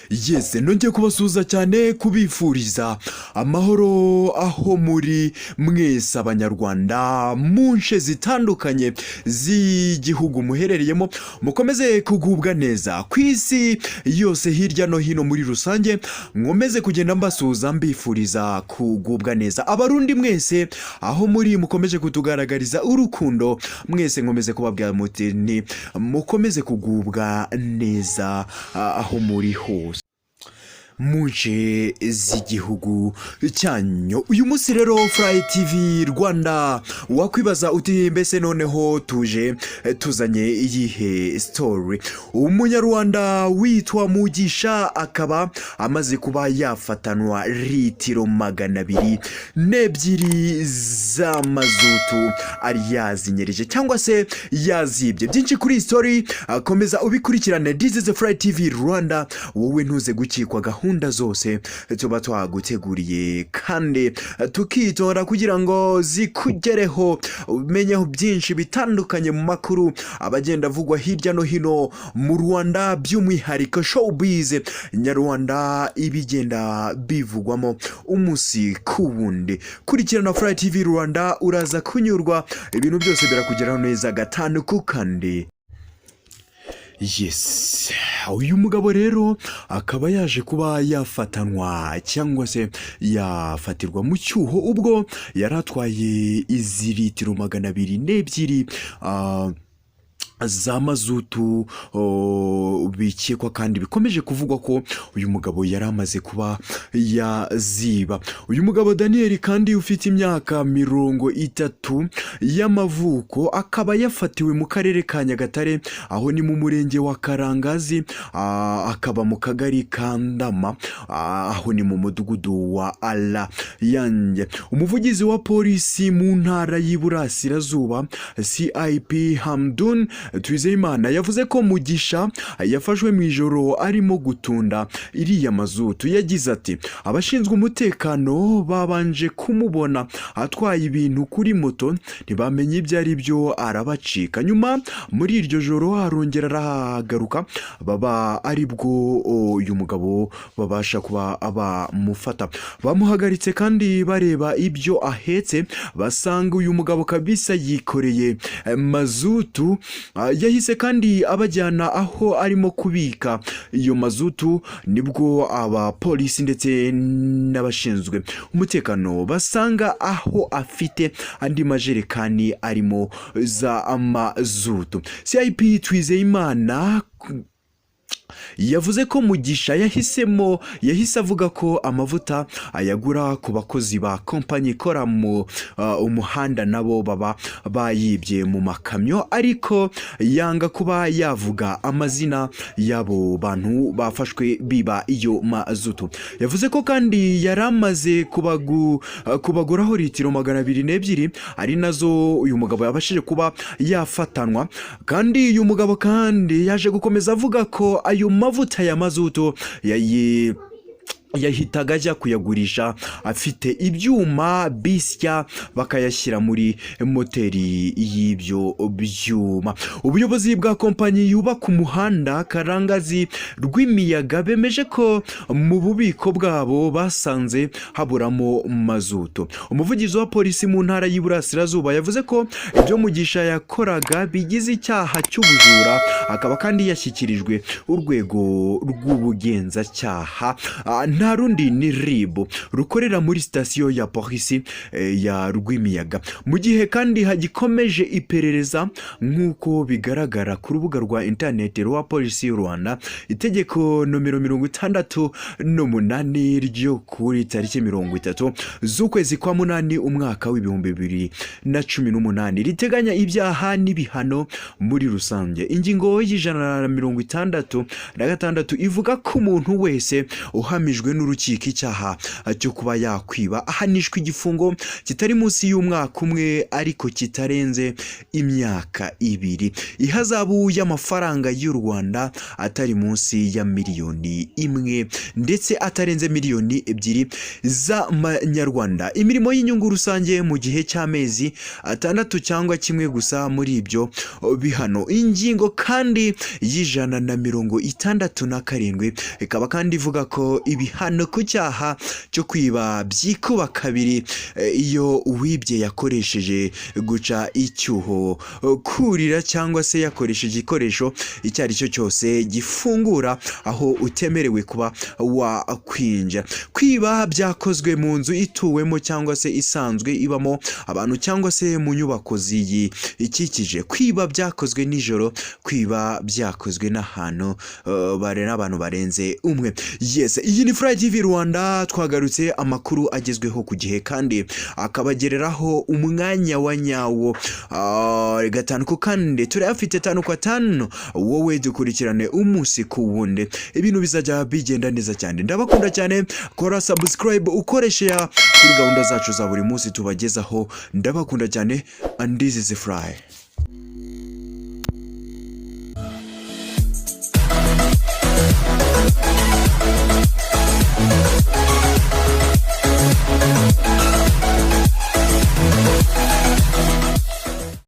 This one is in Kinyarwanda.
Yes, nongeye kubasuhuza cyane kubifuriza amahoro aho muri mwese abanyarwanda mu nce zitandukanye z'igihugu muherereyemo, mukomeze kugubwa neza ku isi yose hirya no hino muri rusange. Nkomeze kugenda mbasuhuza mbifuriza kugubwa neza. Abarundi mwese aho muri mukomeje kutugaragariza urukundo, mwese nkomeze kubabwira muti ni mukomeze kugubwa neza aho muri hose mu nce z'igihugu cyanyu. Uyu munsi rero Fly TV Rwanda wakwibaza uti mbese noneho tuzanye iyihe story? Umunyarwanda witwa Mugisha akaba amaze kuba yafatanwa litiro 202 z'amazutu ari yazinyereje cyangwa se yazibye. Byinshi kuri story komeza ubikurikirane. This is Fly TV Rwanda, wowe ntuze gukikwa gahunda zose tuba twaguteguriye kandi tukitora kugira ngo zikugereho, umenyeho byinshi bitandukanye mu makuru abagenda avugwa hirya no hino mu Rwanda, by'umwihariko showbiz nyarwanda ibigenda bivugwamo umunsi ku wundi. Kurikirana Fly TV Rwanda uraza kunyurwa, ibintu byose birakugeraho neza gatanu ku kandi. Yes, uyu mugabo rero akaba yaje kuba yafatanwa cyangwa se yafatirwa mu cyuho ubwo yaratwaye izi litiro 202 za mazutu bikekwa kandi bikomeje kuvugwa ko uyu mugabo yari amaze kuba yaziba. Uyu mugabo Daniel kandi ufite imyaka 30 y'amavuko akaba yafatiwe mu karere ka Nyagatare, aho ni mu murenge wa Karangazi, akaba mu kagari ka Ndama, aho ni mu mudugudu wa Ala Yange. Umuvugizi wa polisi mu ntara y'Iburasirazuba CIP Hamdun Twizeyimana yavuze ko Mugisha yafashwe mu ijoro arimo gutunda iriya mazutu. Yagize ati abashinzwe umutekano babanje kumubona atwaye ibintu kuri moto, ntibamenye ibyo ari byo arabacika. Nyuma muri iryo joro arongera aragaruka, baba ari bwo uyu mugabo babasha kuba abamufata. Bamuhagaritse kandi bareba ibyo ahetse, basanga uyu mugabo kabisa yikoreye mazutu. Yahise kandi abajyana aho arimo kubika iyo mazutu, nibwo abapolisi ndetse n'abashinzwe umutekano basanga aho afite andi majerekani arimo za mazutu. CIP Twizeyimana yavuze ko Mugisha yahise avuga ko amavuta ayagura ku bakozi ba kompanyi ikora mu umuhanda nabo baba bayibye mu makamyo, ariko yanga kuba yavuga amazina y'abo bantu bafashwe biba iyo mazutu. Yavuze ko kandi yaramaze kubaguraho litiro 202 ari nazo uyu mugabo yabashije kuba yafatanwa. Kandi uyu mugabo kandi yaje gukomeza avuga ko ayo mavuta ya mazutu yahitaga ajya kuyagurisha afite ibyuma bisya bakayashyira muri moteri y'ibyo byuma. Ubuyobozi bwa kompanyi yubaka umuhanda Karangazi Rwimiyaga bemeje ko mu bubiko bwabo basanze haburamo mazutu. Umuvugizi wa polisi mu ntara y'Iburasirazuba yavuze ko ibyo Mugisha yakoraga bigize icyaha cy'ubujura, akaba kandi yashyikirijwe urwego rw'ubugenzacyaha. Nta rundi ni RIB rukorera muri sitasiyo ya polisi ya Rwimiyaga. Mu gihe kandi hagikomeje iperereza nk'uko bigaragara ku rubuga rwa internet rwa polisi y'u Rwanda, itegeko nomero 68 ryo kuri tariki 30 z'ukwezi kwa munani umwaka w'2018 riteganya ibyaha n'ibihano muri rusange. Ingingo y'Ijana na 66 ivuga ko umuntu wese uhamijwe yahamijwe n'urukiko icyaha cyo kuba yakwiba ahanishwa igifungo kitari munsi y'umwaka umwe ariko kitarenze imyaka 2, ihazabu y'amafaranga y'u Rwanda atari munsi ya miliyoni 1 ndetse atarenze miliyoni 2 z'amanyarwanda, imirimo y'inyungu rusange mu gihe cy'amezi 6 cyangwa kimwe gusa muri ibyo bihano. Ingingo kandi y'167 ikaba kandi ivuga ko ibihano ku cyaha cyo kwiba byikuba kabiri iyo uwibye yakoresheje guca icyuho, kurira cyangwa se yakoresheje igikoresho icyo ari cyo cyose gifungura aho utemerewe kuba wakwinjira. Kwiba byakozwe mu nzu ituwemo cyangwa se isanzwe ibamo abantu cyangwa se mu nyubako ikikije. Kwiba byakozwe nijoro, kwiba byakozwe n'ahantu abantu barenze umwe. Yes, iyi ni Fly TV Rwanda, twagarutse amakuru agezweho ku gihe kandi akabagereraho umwanya wa nyawo. Gatanu ku kandi turayafite 5 kwa 5, wowe dukurikirane umunsi ku wundi, ibintu bizajya bigenda neza cyane. Ndabakunda cyane, kora subscribe ukoreshe kuri gahunda zacu za buri munsi tubagezaho. Ndabakunda cyane, and this is Fly.